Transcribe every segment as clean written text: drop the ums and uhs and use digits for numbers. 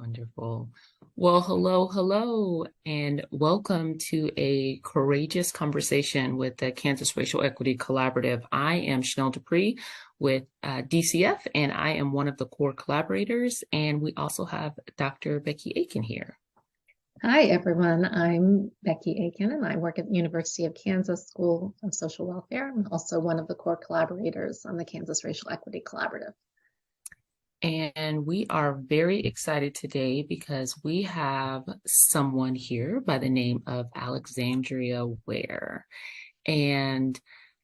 Wonderful. Well, hello, and welcome to a courageous conversation with the Kansas Racial Equity Collaborative. I am Chanel Dupree with DCF, and I am one of the core collaborators. And we also have Dr. Becky Aiken here. Hi, everyone. I'm Becky Aiken, and I work at the University of Kansas School of Social Welfare. I'm also one of the core collaborators on the Kansas Racial Equity Collaborative. And we are very excited today because we have someone here by the name of Alexandria Ware. And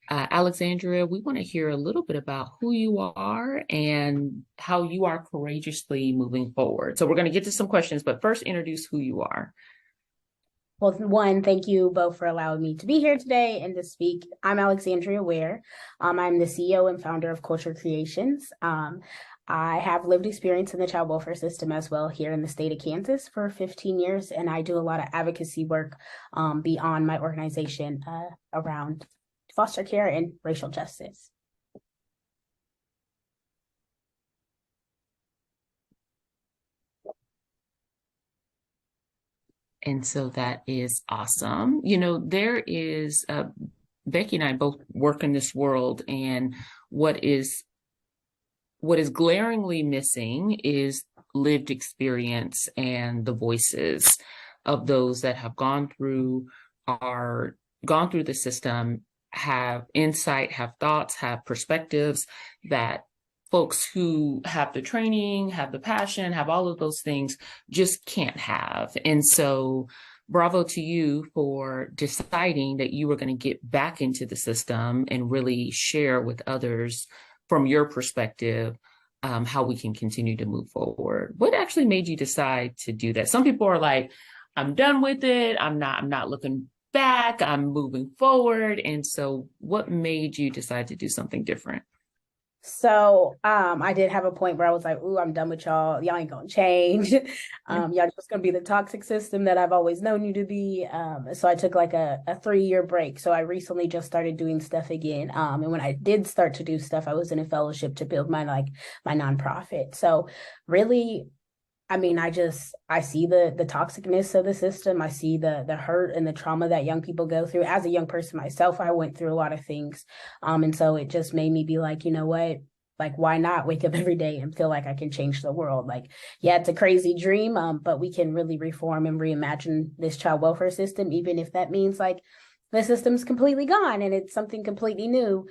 Alexandria, we want to hear a little bit about who you are and how you are courageously moving forward. So we're going to get to some questions, but first introduce who you are. Well, one, thank you both for allowing me to be here today and to speak. I'm Alexandria Ware. I'm the CEO and founder of Culture Creations. I have lived experience in the child welfare system as well here in the state of Kansas for 15 years, and I do a lot of advocacy work beyond my organization around foster care and racial justice. And so that is awesome. You know, there is, Becky and I both work in this world, and what is glaringly missing is lived experience and the voices of those that have gone through the system, have insight, have thoughts, have perspectives that folks who have the training, have the passion, have all of those things just can't have. And so bravo to you for deciding that you were going to get back into the system and really share with others from your perspective how we can continue to move forward. What actually made you decide to do that? Some people are like, I'm done with it. I'm not looking back. I'm moving forward. And so what made you decide to do something different? So I did have a point where I was like, ooh, I'm done with y'all. Y'all ain't gonna change. Y'all just gonna be the toxic system that I've always known you to be. So I took like a 3-year break. So I recently just started doing stuff again. And when I did start to do stuff, I was in a fellowship to build my nonprofit. So really, I mean, I see the toxicness of the system. I see the hurt and the trauma that young people go through. As a young person myself, I went through a lot of things. And so it just made me be like, you know what? Like, why not wake up every day and feel like I can change the world? Like, yeah, it's a crazy dream, but we can really reform and reimagine this child welfare system, even if that means like the system's completely gone and it's something completely new.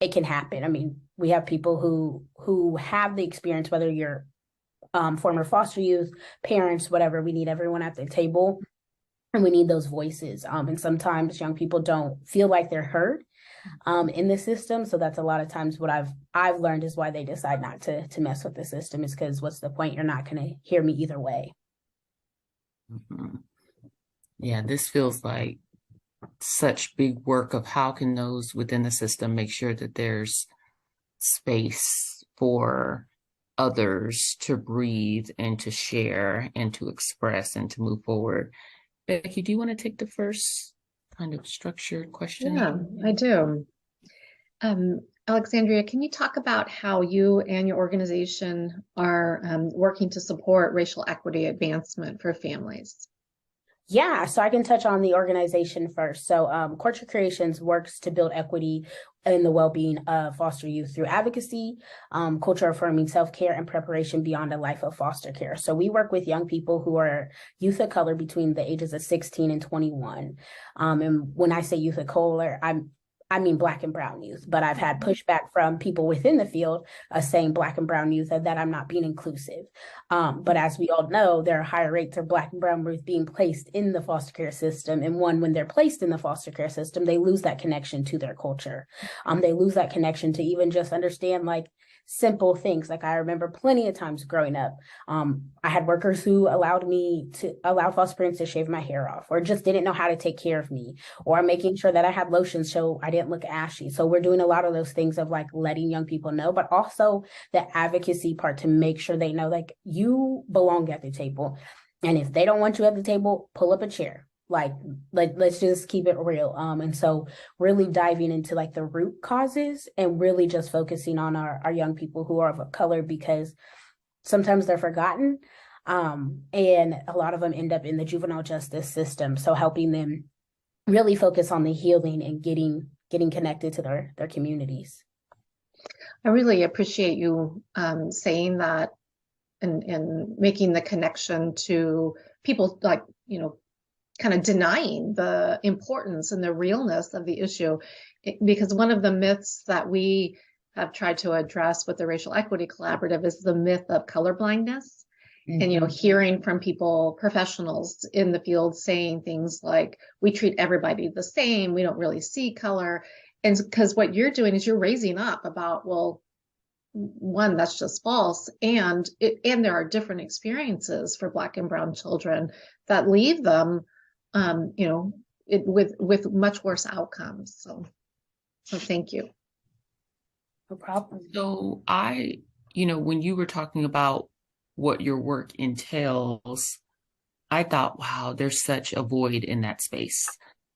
It can happen. I mean, we have people who have the experience, whether you're former foster youth, parents, whatever. We need everyone at the table, and we need those voices. And sometimes young people don't feel like they're heard in the system. So that's a lot of times what I've learned is why they decide not to mess with the system, is because what's the point? You're not going to hear me either way. Mm-hmm. Yeah, this feels like such big work of how can those within the system make sure that there's space for others to breathe and to share and to express and to move forward. Becky, do you want to take the first kind of structured question? Yeah, I do. Alexandria, can you talk about how you and your organization are working to support racial equity advancement for families? Yeah, so I can touch on the organization first. So Culture Creations works to build equity in the well-being of foster youth through advocacy, culture affirming self-care, and preparation beyond a life of foster care. So we work with young people who are youth of color between the ages of 16 and 21. And when I say youth of color, I mean Black and brown youth, but I've had pushback from people within the field saying Black and brown youth, that I'm not being inclusive. But as we all know, there are higher rates of Black and brown youth being placed in the foster care system. And when they're placed in the foster care system, they lose that connection to their culture. They lose that connection to even just understand like simple things. Like I remember plenty of times growing up, I had workers who allowed foster parents to shave my hair off, or just didn't know how to take care of me, or making sure that I had lotion so I didn't look ashy. So we're doing a lot of those things of like letting young people know, but also the advocacy part to make sure they know like you belong at the table. And if they don't want you at the table, pull up a chair. Like let's just keep it real. And so really diving into like the root causes and really just focusing on our young people who are of color, because sometimes they're forgotten. And a lot of them end up in the juvenile justice system. So helping them really focus on the healing and getting connected to their communities. I really appreciate you saying that and making the connection to people like, kind of denying the importance and the realness of the issue. Because one of the myths that we have tried to address with the Racial Equity Collaborative is the myth of colorblindness. Mm-hmm. And, hearing from people, professionals in the field saying things like, we treat everybody the same, we don't really see color. And because what you're doing is you're raising up about, well, one, that's just false. And there are different experiences for Black and Brown children that leave them, with much worse outcomes. So thank you. No problem. So when you were talking about what your work entails, I thought, wow, there's such a void in that space,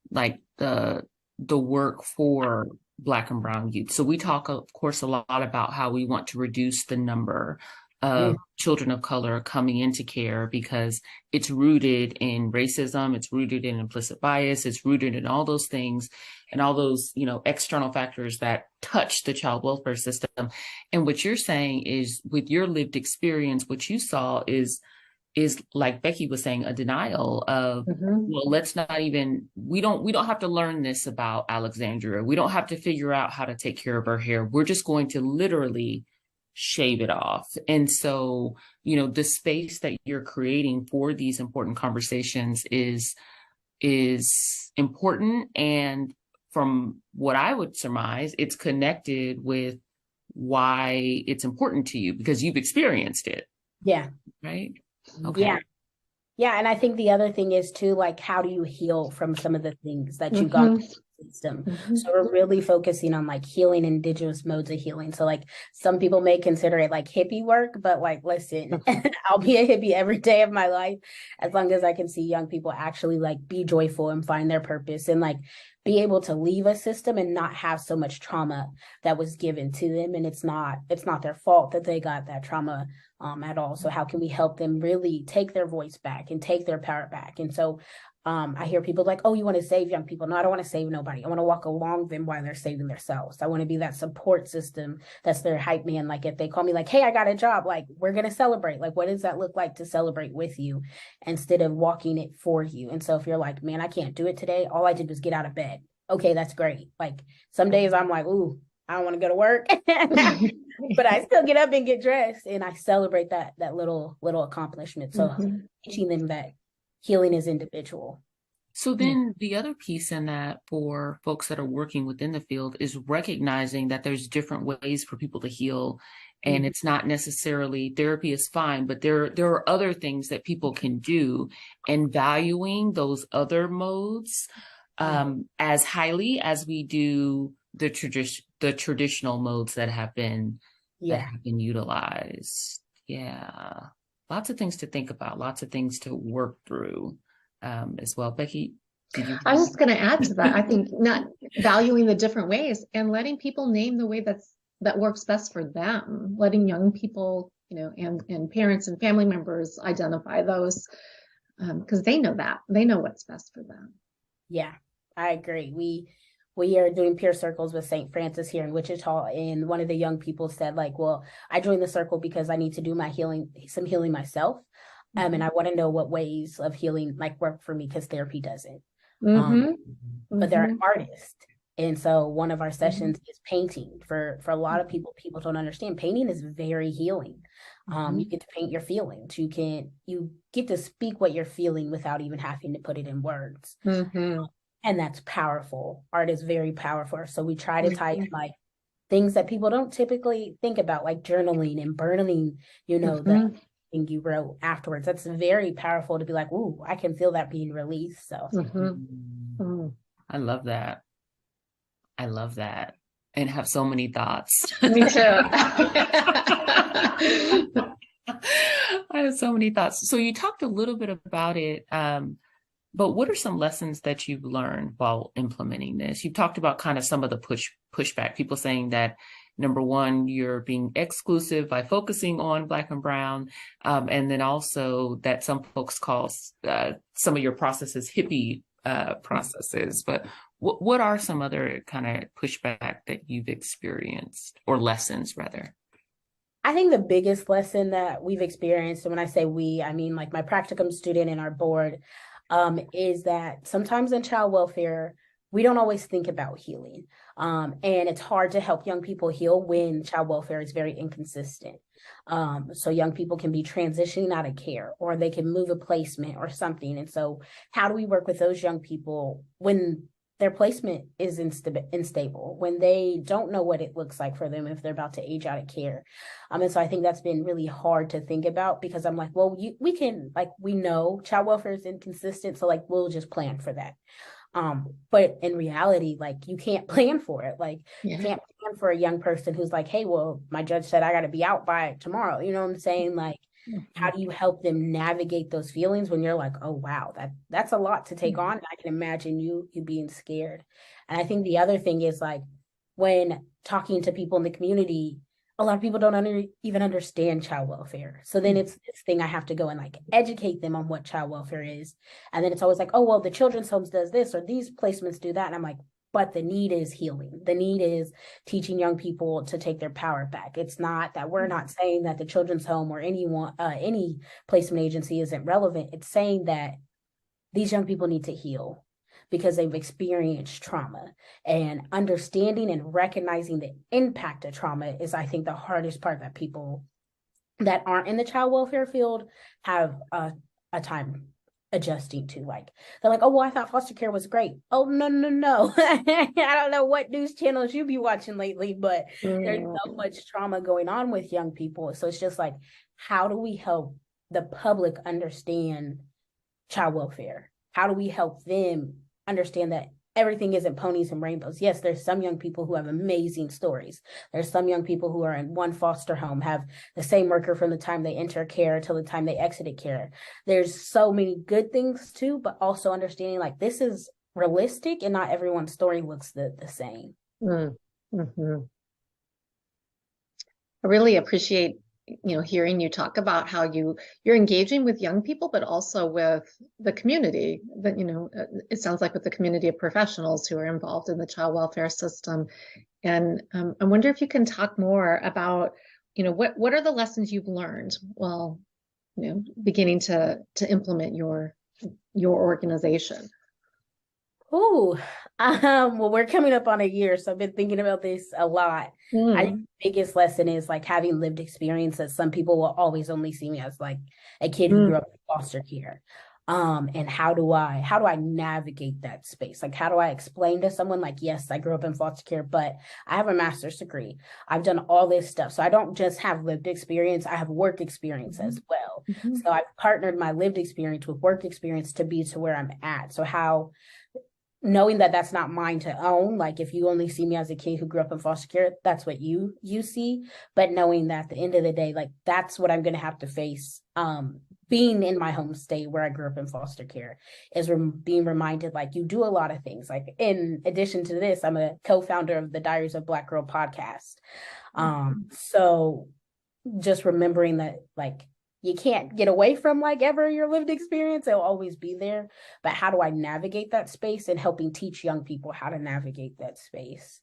like the work for Black and Brown youth. So we talk, of course, a lot about how we want to reduce the number of children of color coming into care because it's rooted in racism, it's rooted in implicit bias, it's rooted in all those things and all those, external factors that touch the child welfare system. And what you're saying is, with your lived experience, what you saw is like Becky was saying, a denial of, well, we don't have to learn this about Alexandria. We don't have to figure out how to take care of her hair. We're just going to literally shave it off. And so, the space that you're creating for these important conversations is important. And from what I would surmise, it's connected with why it's important to you because you've experienced it. Yeah. Right. Okay. Yeah. And I think the other thing is too, like, how do you heal from some of the things that you've gone through the system? So we're really focusing on like healing indigenous modes of healing. So like some people may consider it like hippie work, but like, listen, I'll be a hippie every day of my life as long as I can see young people actually like be joyful and find their purpose and like be able to leave a system and not have so much trauma that was given to them. And it's not their fault that they got that trauma at all. So how can we help them really take their voice back and take their power back? And so I hear people like, oh, you want to save young people? No, I don't want to save nobody. I want to walk along them while they're saving themselves. I want to be that support system that's their hype man. Like if they call me like, hey, I got a job, like we're going to celebrate. Like, what does that look like to celebrate with you instead of walking it for you? And so if you're like, man, I can't do it today. All I did was get out of bed. Okay, that's great. Like some days I'm like, ooh, I don't want to go to work, but I still get up and get dressed and I celebrate that little accomplishment. So teaching them that healing is individual. So then the other piece in that for folks that are working within the field is recognizing that there's different ways for people to heal. And it's not necessarily therapy is fine, but there are other things that people can do, and valuing those other modes as highly as we do the traditional modes that have been utilized. Yeah. Lots of things to think about, lots of things to work through as well. Becky, did you? I was going to add to that. I think not valuing the different ways and letting people name the way that works best for them, letting young people, and parents and family members identify those because they know what's best for them. Yeah, I agree. We are doing peer circles with St. Francis here in Wichita, and one of the young people said, like, well, I joined the circle because I need to do some healing myself. And I want to know what ways of healing like work for me because therapy doesn't. But they're an artist. And so one of our sessions is painting. For a lot of people don't understand. Painting is very healing. You get to paint your feelings. You get to speak what you're feeling without even having to put it in words. And that's powerful. Art is very powerful. So we try to tie in like things that people don't typically think about, like journaling and burning, the thing you wrote afterwards. That's very powerful to be like, ooh, I can feel that being released. So I love that. And have so many thoughts. Me too. I have so many thoughts. So you talked a little bit about it, but what are some lessons that you've learned while implementing this? You've talked about kind of some of the pushback, people saying that number one, you're being exclusive by focusing on Black and Brown, and then also that some folks call some of your processes hippie processes. But what are some other kind of pushback that you've experienced, or lessons rather? I think the biggest lesson that we've experienced, and when I say we, I mean like my practicum student and our board, is that sometimes in child welfare, we don't always think about healing. And it's hard to help young people heal when child welfare is very inconsistent. So young people can be transitioning out of care, or they can move a placement or something. And so how do we work with those young people when their placement is unstable, when they don't know what it looks like for them if they're about to age out of care? And so I think that's been really hard to think about, because I'm like, well, we can, like, we know child welfare is inconsistent, so like we'll just plan for that. But in reality, like, you can't plan for it. Like, you can't plan for a young person who's like, hey, well, my judge said I got to be out by tomorrow. You know what I'm saying? Like, how do you help them navigate those feelings when you're like, oh wow, that's a lot to take on, and I can imagine you being scared. And I think the other thing is, like, when talking to people in the community, a lot of people don't even understand child welfare. So then it's this thing, I have to go and like educate them on what child welfare is. And then it's always like, oh, well, the children's homes does this, or these placements do that. And I'm like, but the need is healing. The need is teaching young people to take their power back. It's not that we're not saying that the children's home or any placement agency isn't relevant. It's saying that these young people need to heal because they've experienced trauma, and understanding and recognizing the impact of trauma is, I think, the hardest part that people that aren't in the child welfare field have a time adjusting to. Like, they're like, oh, well, I thought foster care was great. Oh, no. I don't know what news channels you be watching lately, but there's so much trauma going on with young people. So it's just like, how do we help the public understand child welfare? How do we help them understand that everything isn't ponies and rainbows? Yes, there's some young people who have amazing stories. There's some young people who are in one foster home, have the same worker from the time they enter care till the time they exited care. There's so many good things too, but also understanding like this is realistic and not everyone's story looks the same. Mm-hmm. I really appreciate, hearing you talk about how you're engaging with young people, but also with the community. That, it sounds like with the community of professionals who are involved in the child welfare system. And I wonder if you can talk more about, what are the lessons you've learned while, beginning to implement your organization. Oh, well, we're coming up on a year, so I've been thinking about this a lot. I think the biggest lesson is like having lived experience, that some people will always only see me as like a kid who grew up in foster care. And how do I navigate that space? Like, how do I explain to someone like, yes, I grew up in foster care, but I have a master's degree. I've done all this stuff. So I don't just have lived experience, I have work experience as well. So I've partnered my lived experience with work experience to be to where I'm at. So how, knowing that that's not mine to own, like if you only see me as a kid who grew up in foster care, that's what you see, but knowing that at the end of the day, like that's what I'm going to have to face, being in my home state where I grew up in foster care, is being reminded like you do a lot of things. Like, in addition to this, I'm a co-founder of the Diaries of Black Girl podcast. So just remembering that, like, you can't get away from like ever your lived experience. It'll always be there. But how do I navigate that space, and helping teach young people how to navigate that space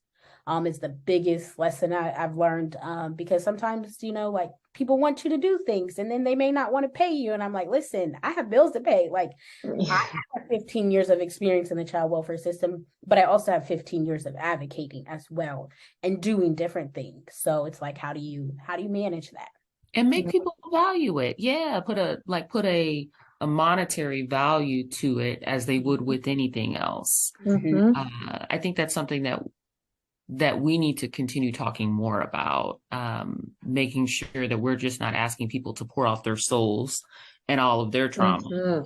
is the biggest lesson I've learned, because sometimes, like people want you to do things and then they may not want to pay you. And I'm like, listen, I have bills to pay. Like, I have 15 years of experience in the child welfare system, but I also have 15 years of advocating as well and doing different things. So it's like, how do you manage that? And make people value it. Yeah, put a monetary value to it as they would with anything else. I think that's something that we need to continue talking more about, making sure that we're just not asking people to pour out their souls and all of their trauma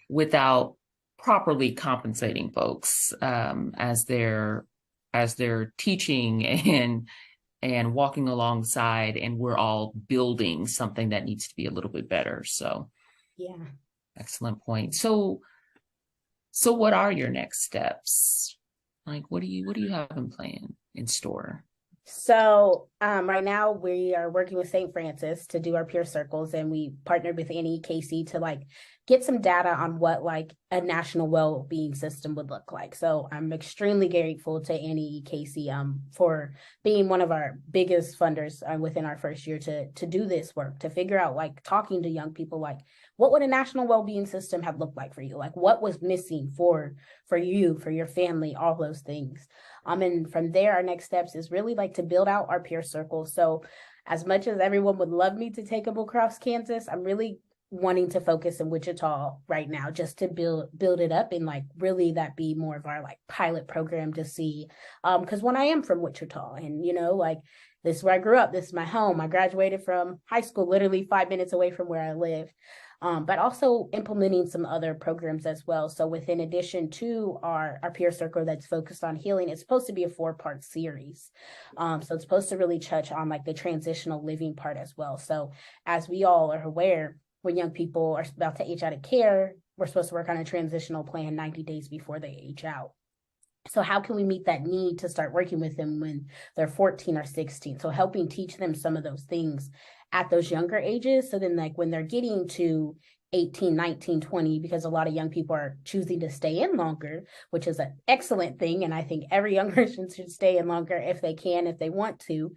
without properly compensating folks, as they're teaching and walking alongside, and we're all building something that needs to be a little bit better. So yeah, excellent point. So what are your next steps? Like, what do you have in plan in store? So right now we are working with St. Francis to do our peer circles, and we partnered with NEKC to like get some data on what like a national well-being system would look like. So I'm extremely grateful to NEKC for being one of our biggest funders within our first year to do this work, to figure out like talking to young people, like what would a national well-being system have looked like for you? Like what was missing for you, for your family, all those things. And from there, our next steps is really like to build out our peer circle. So as much as everyone would love me to take them across Kansas, I'm really wanting to focus in Wichita right now, just to build it up and like really that be more of our like pilot program to see. Because when I am from Wichita, and you know, like this is where I grew up, this is my home. I graduated from high school literally 5 minutes away from where I live. But also implementing some other programs as well. So within addition to our peer circle that's focused on healing, it's supposed to be a 4-part series. So it's supposed to really touch on like the transitional living part as well. So as we all are aware, when young people are about to age out of care, we're supposed to work on a transitional plan 90 days before they age out. So how can we meet that need to start working with them when they're 14 or 16? So helping teach them some of those things at those younger ages. So then like when they're getting to 18, 19, 20, because a lot of young people are choosing to stay in longer, which is an excellent thing. And I think every young person should stay in longer if they can, if they want to.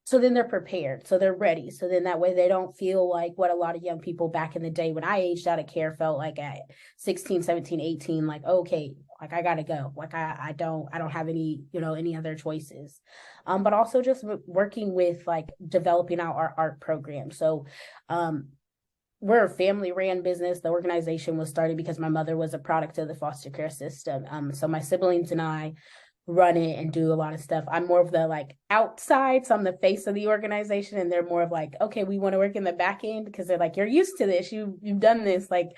So then they're prepared, so they're ready. So then that way they don't feel like what a lot of young people back in the day when I aged out of care felt like at 16, 17, 18, like, okay, like I gotta go. Like I don't have any, you know, any other choices. But also just working with like developing out our art program. So we're a family ran business. The organization was started because my mother was a product of the foster care system. So my siblings and I run it and do a lot of stuff. I'm more of the like outside, so I'm the face of the organization, and they're more of like, okay, we want to work in the back end because they're like, you're used to this, you've done this, like,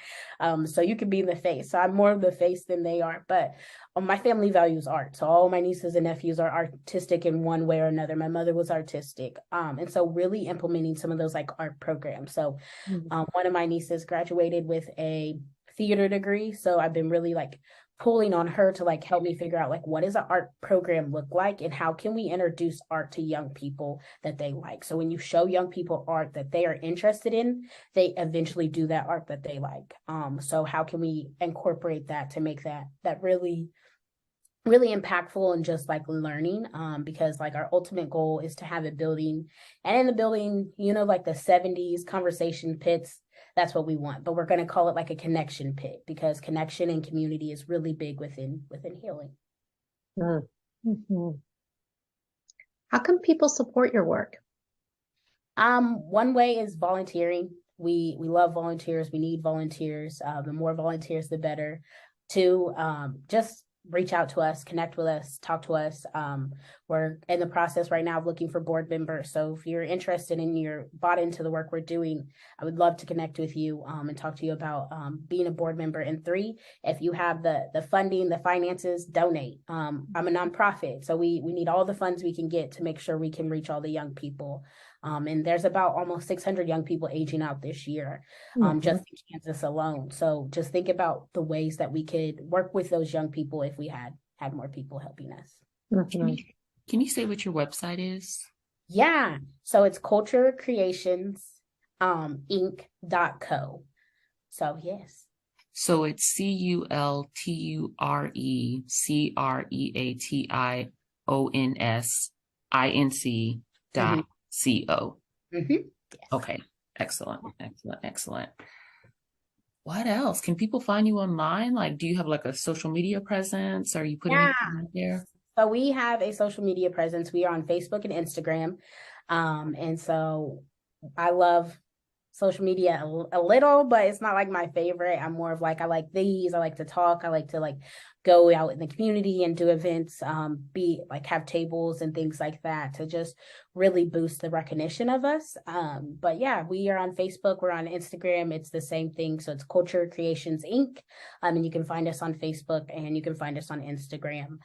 so you can be the face. So I'm more of the face than they are. But my family values art, so all my nieces and nephews are artistic in one way or another. My mother was artistic, and so really implementing some of those like art programs. So one of my nieces graduated with a theater degree, so I've been really like pulling on her to like help me figure out like what does an art program look like and how can we introduce art to young people that they like. So when you show young people art that they are interested in, they eventually do that art that they like. So how can we incorporate that to make that really impactful and just like learning, because like our ultimate goal is to have a building, and in the building, you know, like the 70s conversation pits, that's what we want, but we're going to call it like a connection pit because connection and community is really big within healing. Mm-hmm. How can people support your work? One way is volunteering. We love volunteers. We need volunteers. The more volunteers, the better. Two, just reach out to us, connect with us, talk to us. We're in the process right now of looking for board members. So if you're interested and you're bought into the work we're doing, I would love to connect with you and talk to you about being a board member. And three, if you have the funding, the finances, donate. I'm a nonprofit, so we need all the funds we can get to make sure we can reach all the young people. And there's about almost 600 young people aging out this year, just in Kansas alone. So just think about the ways that we could work with those young people if we had more people helping us. Can you say what your website is? Yeah. So it's culturecreations.inc.co. So yes. So it's culturecreationsinc.co. Yes. Okay. Excellent. What else? Can people find you online? Like, do you have like a social media presence? Are you putting anything out there? So we have a social media presence. We are on Facebook and Instagram. And so I love social media a little, but it's not like my favorite. I'm more of like, I like these. I like to talk. I like to like go out in the community and do events, be like have tables and things like that to just really boost the recognition of us. But yeah, we are on Facebook. We're on Instagram. It's the same thing. So it's Culture Creations Inc. And you can find us on Facebook and you can find us on Instagram.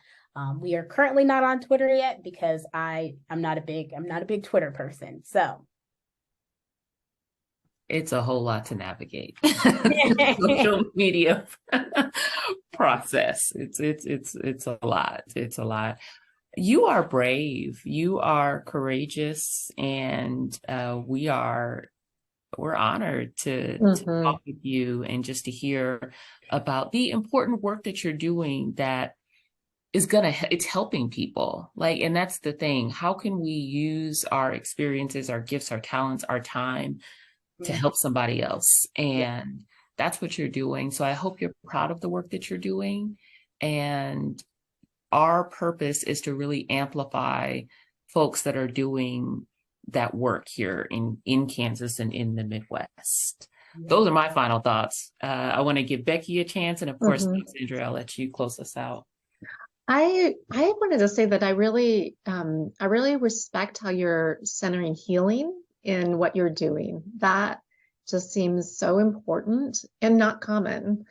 We are currently not on Twitter yet because I'm not a big Twitter person. So it's a whole lot to navigate. Social media process. It's a lot. You are brave. You are courageous, and we're honored to Hmm. talk with you and just to hear about the important work that you're doing that is it's helping people. Like, and that's the thing. How can we use our experiences, our gifts, our talents, our time to Mm, help somebody else? yeah. And that's what you're doing. So I hope you're proud of the work that you're doing. And our purpose is to really amplify folks that are doing that work here in Kansas and in the Midwest. Yeah. Those are my final thoughts. I want to give Becky a chance, and of course, Hmm. Alexandria, I'll let you close us out. I wanted to say that I really respect how you're centering healing in what you're doing. That just seems so important and not common.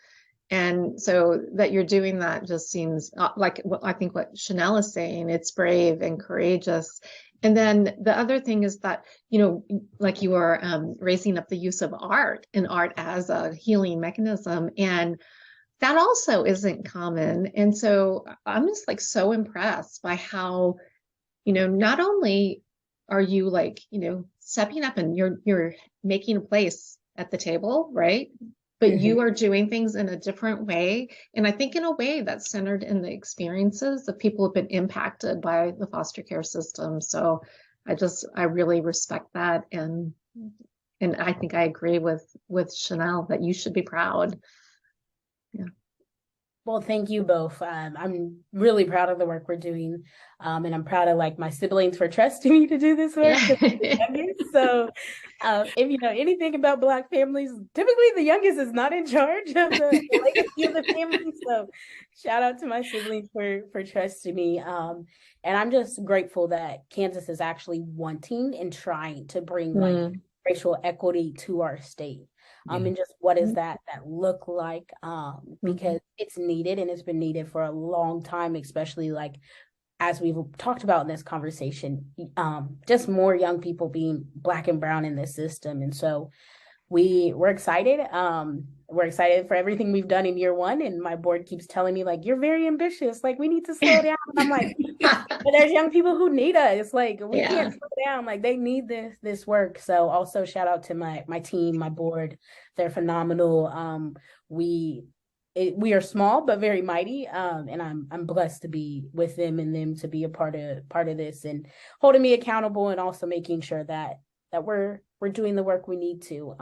And so that you're doing that just seems like what I think what Chanel is saying, it's brave and courageous. And then the other thing is that, you know, like you are raising up the use of art and art as a healing mechanism. And that also isn't common. And so I'm just like so impressed by how, you know, not only are you like, you know, stepping up and you're making a place at the table, right? But Mhm. you are doing things in a different way. And I think in a way that's centered in the experiences of people who have been impacted by the foster care system. So I really respect that. And I think I agree with Chanel that you should be proud. Yeah. Well, thank you both. I'm really proud of the work we're doing. And I'm proud of like my siblings for trusting me to do this work because I'm the Yeah. youngest. So if you know anything about Black families, typically the youngest is not in charge of the legacy of the family. So shout out to my siblings for trusting me. And I'm just grateful that Kansas is actually wanting and trying to bring like Mm. racial equity to our state. Yeah. And just what does that look like? Mhm. Because it's needed and it's been needed for a long time, especially like as we've talked about in this conversation, just more young people being Black and brown in this system. And so we're excited. We're excited for everything we've done in year one. And my board keeps telling me, like, you're very ambitious. Like, we need to slow down. And I'm like, but there's young people who need us. Like, we Yeah. can't slow down. Like, they need this work. So also shout out to my team, my board. They're phenomenal. We we are small but very mighty. And I'm blessed to be with them and them to be a part of this and holding me accountable and also making sure that we're doing the work we need to.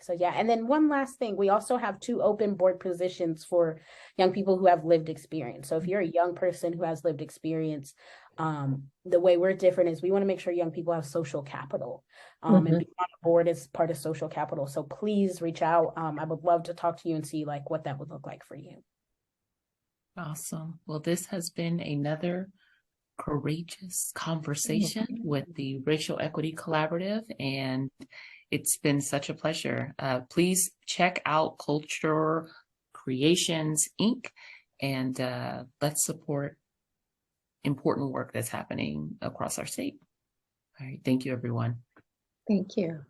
So yeah, and then one last thing, we also have 2 open board positions for young people who have lived experience. So if you're a young person who has lived experience, the way we're different is we want to make sure young people have social capital. And Mhm. being on the board is part of social capital. So please reach out. I would love to talk to you and see like what that would look like for you. Awesome. Well, this has been another courageous conversation with the Racial Equity Collaborative, and it's been such a pleasure. Please check out Culture Creations Inc. and let's support important work that's happening across our state. All right. Thank you, everyone. Thank you.